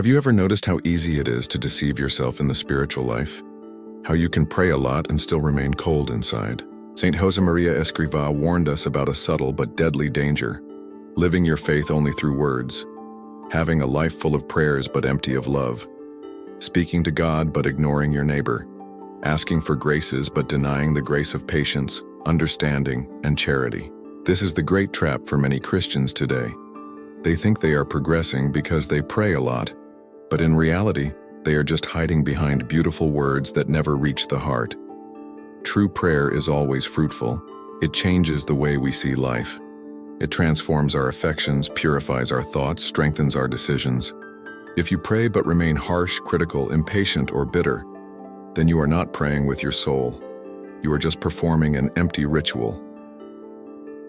Have you ever noticed how easy it is to deceive yourself in the spiritual life? How you can pray a lot and still remain cold inside? Saint Josemaría Escrivá warned us about a subtle but deadly danger: living your faith only through words, having a life full of prayers but empty of love, speaking to God but ignoring your neighbor, asking for graces but denying the grace of patience, understanding, and charity. This is the great trap for many Christians today. They think they are progressing because they pray a lot, but in reality, they are just hiding behind beautiful words that never reach the heart. True prayer is always fruitful. It changes the way we see life. It transforms our affections, purifies our thoughts, strengthens our decisions. If you pray but remain harsh, critical, impatient, or bitter, then you are not praying with your soul. You are just performing an empty ritual.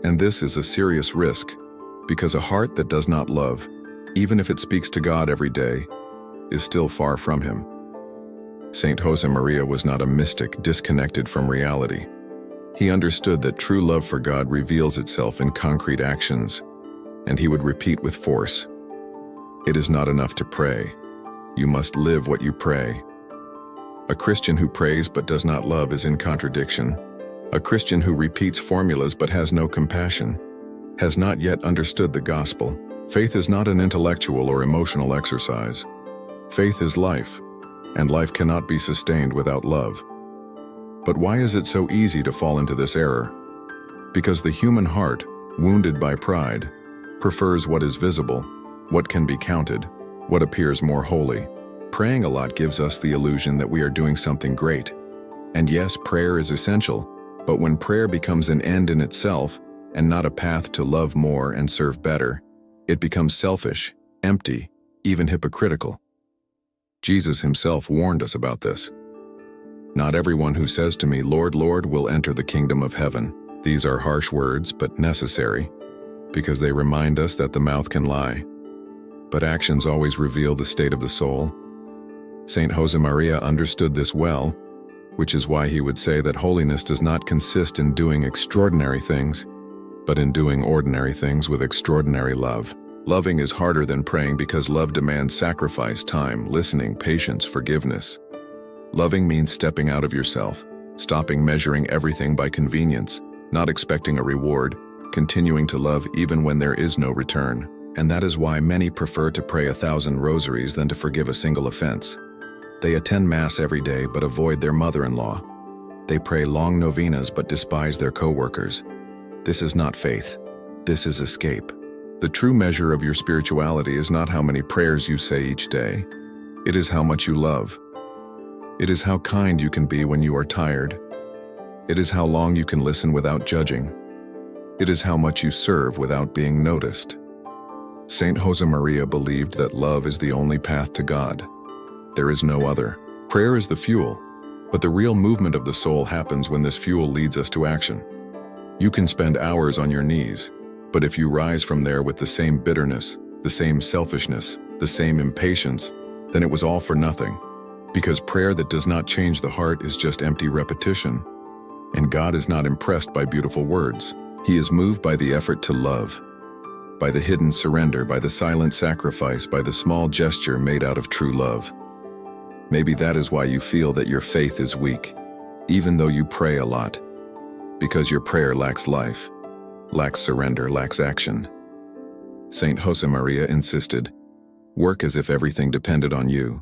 And this is a serious risk, because a heart that does not love, even if it speaks to God every day, is still far from Him. Saint Josemaría was not a mystic disconnected from reality. He understood that true love for God reveals itself in concrete actions, and he would repeat with force: "It is not enough to pray. You must live what you pray." A Christian who prays but does not love is in contradiction. A Christian who repeats formulas but has no compassion has not yet understood the gospel. Faith is not an intellectual or emotional exercise. Faith is life, and life cannot be sustained without love. But why is it so easy to fall into this error? Because the human heart, wounded by pride, prefers what is visible, what can be counted, what appears more holy. Praying a lot gives us the illusion that we are doing something great. And yes, prayer is essential, but when prayer becomes an end in itself and not a path to love more and serve better, it becomes selfish, empty, even hypocritical. Jesus himself warned us about this. "Not everyone who says to me, 'Lord, Lord,' will enter the kingdom of heaven." These are harsh words, but necessary, because they remind us that the mouth can lie, but actions always reveal the state of the soul. Saint Josemaría understood this well, which is why he would say that holiness does not consist in doing extraordinary things, but in doing ordinary things with extraordinary love. Loving is harder than praying because love demands sacrifice, time, listening, patience, forgiveness. Loving means stepping out of yourself, stopping measuring everything by convenience, not expecting a reward, continuing to love even when there is no return. And that is why many prefer to pray 1,000 rosaries than to forgive a single offense. They attend Mass every day but avoid their mother-in-law. They pray long novenas but despise their co-workers. This is not faith. This is escape. The true measure of your spirituality is not how many prayers you say each day. It is how much you love. It is how kind you can be when you are tired. It is how long you can listen without judging. It is how much you serve without being noticed. Saint Josemaría believed that love is the only path to God. There is no other. Prayer is the fuel, but the real movement of the soul happens when this fuel leads us to action. You can spend hours on your knees, but if you rise from there with the same bitterness, the same selfishness, the same impatience, then it was all for nothing. Because prayer that does not change the heart is just empty repetition. And God is not impressed by beautiful words. He is moved by the effort to love, by the hidden surrender, by the silent sacrifice, by the small gesture made out of true love. Maybe that is why you feel that your faith is weak, even though you pray a lot. Because your prayer lacks life, lacks surrender, lacks action. Saint Josemaría insisted, "Work as if everything depended on you,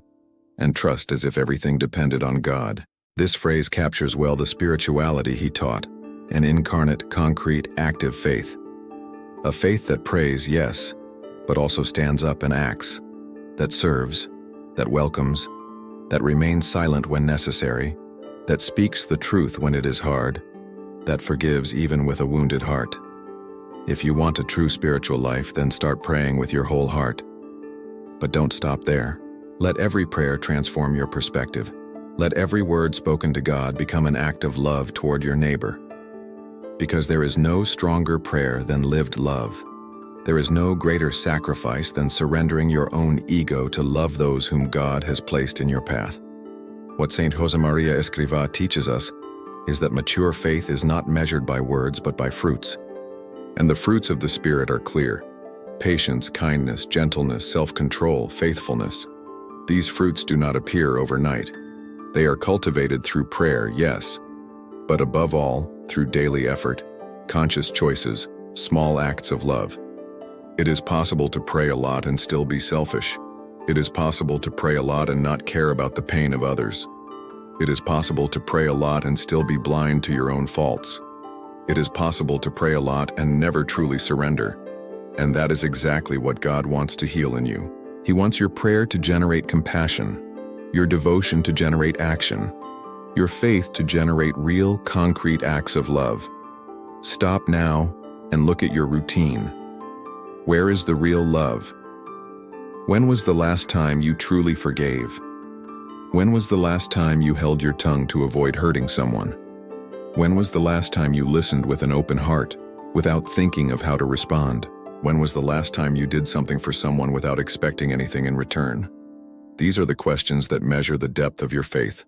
and trust as if everything depended on God." This phrase captures well the spirituality he taught: an incarnate, concrete, active faith. A faith that prays, yes, but also stands up and acts, that serves, that welcomes, that remains silent when necessary, that speaks the truth when it is hard, that forgives even with a wounded heart. If you want a true spiritual life, then start praying with your whole heart. But don't stop there. Let every prayer transform your perspective. Let every word spoken to God become an act of love toward your neighbor. Because there is no stronger prayer than lived love. There is no greater sacrifice than surrendering your own ego to love those whom God has placed in your path. What Saint Josemaría Escrivá teaches us is that mature faith is not measured by words but by fruits. And the fruits of the Spirit are clear: patience, kindness, gentleness, self-control, faithfulness. These fruits do not appear overnight. They are cultivated through prayer, yes, but above all, through daily effort, conscious choices, small acts of love. It is possible to pray a lot and still be selfish. It is possible to pray a lot and not care about the pain of others. It is possible to pray a lot and still be blind to your own faults. It is possible to pray a lot and never truly surrender. And that is exactly what God wants to heal in you. He wants your prayer to generate compassion, your devotion to generate action, your faith to generate real, concrete acts of love. Stop now and look at your routine. Where is the real love? When was the last time you truly forgave? When was the last time you held your tongue to avoid hurting someone? When was the last time you listened with an open heart, without thinking of how to respond? When was the last time you did something for someone without expecting anything in return? These are the questions that measure the depth of your faith.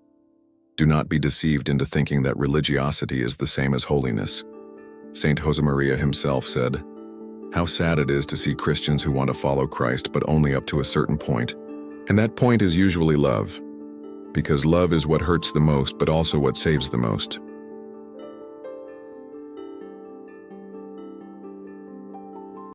Do not be deceived into thinking that religiosity is the same as holiness. Saint Josemaría himself said, "How sad it is to see Christians who want to follow Christ but only up to a certain point. And that point is usually love. Because love is what hurts the most but also what saves the most."